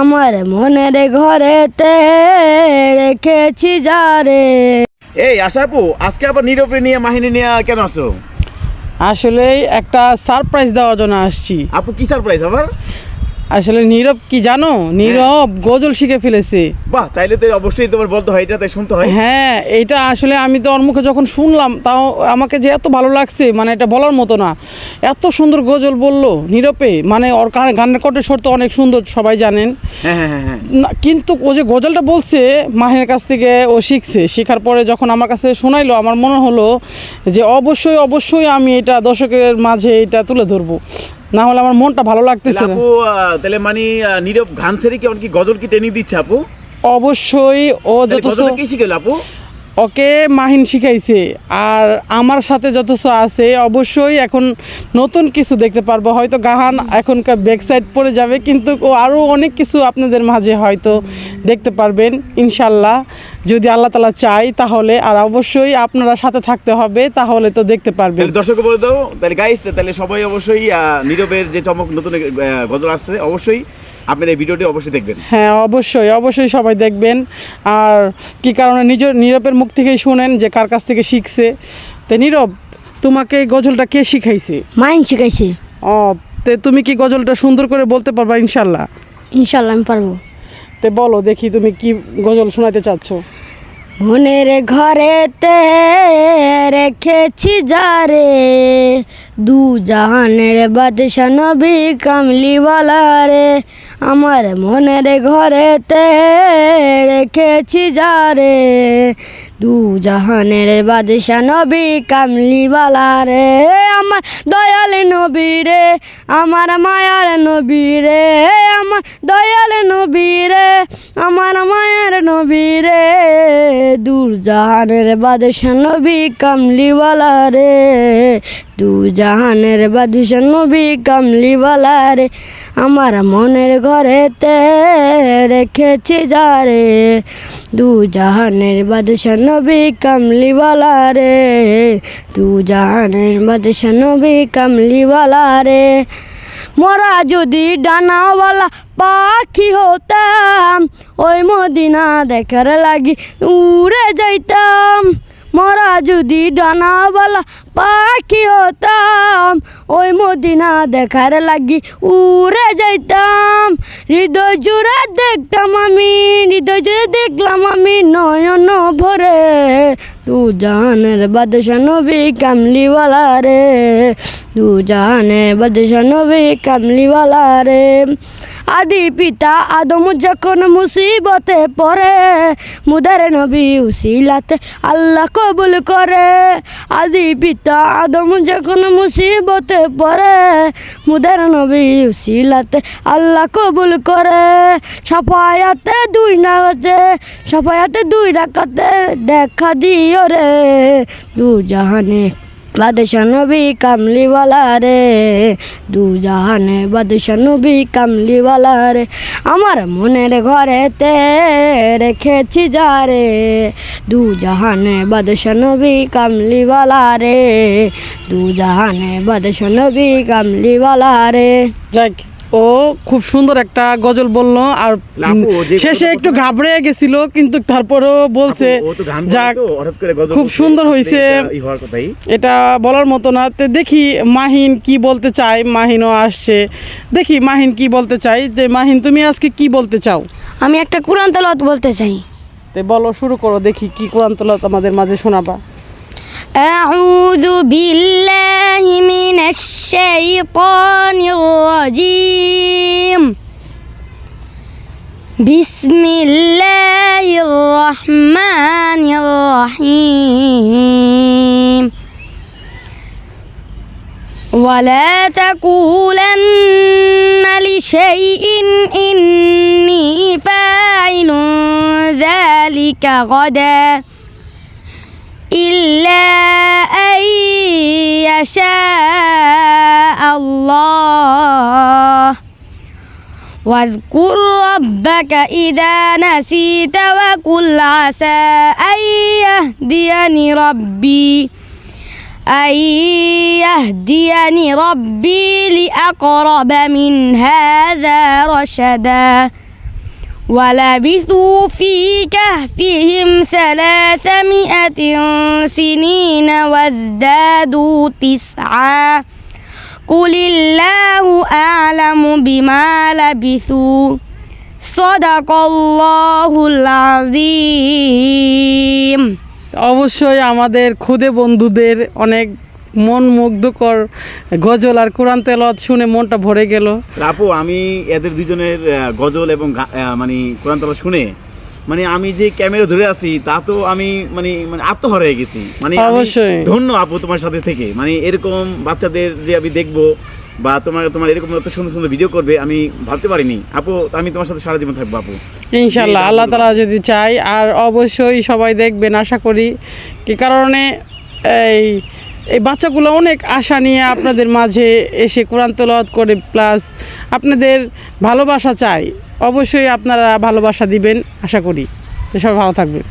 আমার মনের ঘরেতে রেখেছি যারে। এই আশা আপু, আজকে আবার নীরবে নিয়ে মাহিনী নিয়ে কেন আসো? আসলে একটা সারপ্রাইজ দেওয়ার জন্য আসছি। আপু কি সারপ্রাইজ আবার? আসলে নীরব কি জানো, নীরব গজল শিখে ফেলেছে। বাহ, তাইলে তো অবশ্যই তোমার বলতে হয়, এটা তাই শুনতে হয়। হ্যাঁ, এটা আসলে আমি তো ওর মুখে যখন শুনলাম, তাও আমাকে যে এত ভালো লাগছে, মানে এটা বলার মতো না। এত সুন্দর গজল বললো নীরবে, মানে ওর গানের কণ্ঠের স্বর তো অনেক সুন্দর, সবাই জানেন। হ্যাঁ হ্যাঁ হ্যাঁ। কিন্তু ও যে গজলটা বলছে মাহিনের কাছ থেকে ও শিখছে, শেখার পরে যখন আমার কাছে শোনাইলো, আমার মনে হলো যে অবশ্যই অবশ্যই আমি এটা দর্শকের মাঝে এটা তুলে ধরবো, না হলে আমার মনটা ভালো লাগতেছে না। আপু তাহলে মানে নীরব গান ছেড়ে কি কি গজল কি টেনে দিচ্ছে আপু? অবশ্যই ও যত গজল কি শিখেল আপু? ওকে মাহিন শিখাইছে, আর আমার সাথে যত আছে অবশ্যই এখন নতুন কিছু দেখতে পারবো। হয়তো গাহান এখনকার ব্যাক সাইড পড়ে যাবে, কিন্তু ও আরও অনেক কিছু আপনাদের মাঝে হয়তো দেখতে পারবেন ইনশাল্লাহ, যদি আল্লাহ তাআলা চাই তাহলে। আর অবশ্যই আপনারা সাথে থাকতে হবে, তাহলে তো দেখতে পারবেন। দর্শক বলে দাও তাহলে গাইস, তাহলে সবাই অবশ্যই নীরবের যে চমক নতুন গজল আসছে, অবশ্যই আপনার এই ভিডিওটি অবশ্যই দেখবেন। হ্যাঁ, অবশ্যই অবশ্যই সবাই দেখবেন। আর কি কারণে নীরবের মুখ থেকেই শুনেন যে কার কাছ থেকে শিখছে। তো নীরব, তোমাকে এই গজলটা কে শিখাইছে? মাইন শিখাইছে। ও, তে তুমি কি গজলটা সুন্দর করে বলতে পারবা ইনশাল্লাহ? ইনশাল্লাহ আমি পারবো। তে বলো দেখি, তুমি কি গজল শোনাতে চাচ্ছ? মনের ঘরেতে রেখেছি যারে, দু জাহানের বাদশা নবী কামলিওয়ালা রে। আমার মনের ঘরেতে রেখেছি যারে, দু জাহানের বাদশা নবী কামলিওয়ালা রে। আমার দয়াল নবী রে, আমার মায়ার নবী রে, আমার দয়াল নবী রে, আমার মায়ার নবী রে। দূর জাহানের বাদশা নবী কামলিওয়ালা রে, দু জাহানের বাদশা নবী কামলিওয়ালা রে। আমার মনের ঘরেতে রেখেছি যারে, দু জাহানের বাদশা নবী কামলিওয়ালা রে, দু জাহানের বাদশা নবী কামলিওয়ালা রে। মোরা যদি ডানাওয়ালা পাখি হতাম, ওই মদিনা দেখার লাগি উড়ে যাইতাম। মোরা যদি ডানাওয়ালা পাখি হতাম, ওই মদিনা দেখার লাগি উড়ে যাইতাম। হৃদয় জুড়ে দেখতাম আমি, হৃদয় জুড়ে দেখলাম আমি নয়ন ভরে, দু জাহানের বাদশা নবী কামলিওয়ালা রে, দু জাহানের বাদশা নবী কামলিওয়ালা রে। আদি পিতা আদম যখন মুসিবতে পড়ে, মুদার নবী উসিলাতে আল্লাহ কবুল করে। আদি পিতা আদম যখন মুসিবতে পড়ে, মুদার নবী উসিলাতে আল্লাহ কবুল করে। সাফায়াতে দুই নামাজে, সাফায়াতে দুই রাকাতে দেখা দিও রে, দু জাহানে বাদশা নবী কামলিওয়ালা রে, দু জাহানে বাদশা নবী কামলিওয়ালা রে। আমার মনের ঘরেতে রেখেছি যারে, দু জাহানে বাদশা নবী কামলিওয়ালা রে, দু জাহানে বাদশা নবী কামলিওয়ালা রে। যাক, ও খুব সুন্দর একটা গজল বললো, আর শেষে একটু ঘাবড়ে গেছিল, কিন্তু তারপরেও বলছে যাক খুব সুন্দর হয়েছে, এটা বলার মতো না। তো দেখি মাহিন কি বলতে চায়, মাহিনও আসছে, দেখি মাহিন কি বলতে চাই। যে মাহিন, তুমি আজকে কি বলতে চাও? আমি একটা কুরআন তেলাওয়াত বলতে চাই। তো বলো, শুরু করো, দেখি কি কুরআন তেলাওয়াত আমাদের মাঝে শোনাবা। أعوذ بالله من الشيطان الرجيم. بسم الله الرحمن الرحيم. ولا تقولن لشيء إني فاعل ذلك غدا إلا أن يشاء الله. واذكر ربك إذا نسيت وقل عسى أن يهديني ربي لأقرب من هذا رشدا. ولبثوا في كهفهم 300 سنين وازدادوا 9 قل الله أعلم بما لبثوا صدق الله العظيم অবশ্যই আমাদের খুদে বন্ধুদের অনেক মন মুগ্ধকর গজল আর কোরআন তেলাওয়াত শুনে মনটা ভরে গেল। আপু আমি এদের দুজনের গজল এবং মানে কোরআন তেলাওয়াত শুনে মানে আমি যে ক্যামেরা ধরে আছি তা তো আমি মানে মানে আত্মহারা হয়ে গেছি। মানে আমি অবশ্যই। ধন্য আপু তোমার সাথে থেকে, মানে এরকম বাচ্চাদের যে আমি দেখবো বা তোমার এরকম এত সুন্দর সুন্দর ভিডিও করবে আমি ভাবতে পারিনি আপু। আমি তোমার সাথে সারা জীবন থাকবো আপু, ইনশাল্লাহ, এই আল্লাহ দানগুলো। তাআলা যদি চাই। আর অবশ্যই সবাই দেখবেন আশা করি, কি কারণে এই বাচ্চাগুলো অনেক আশা নিয়ে আপনাদের মাঝে এসে কোরআন তেলাওয়াত করে, প্লাস আপনাদের ভালোবাসা চাই। অবশ্যই আপনারা ভালোবাসা দিবেন আশা করি। তো সবাই ভালো থাকবেন।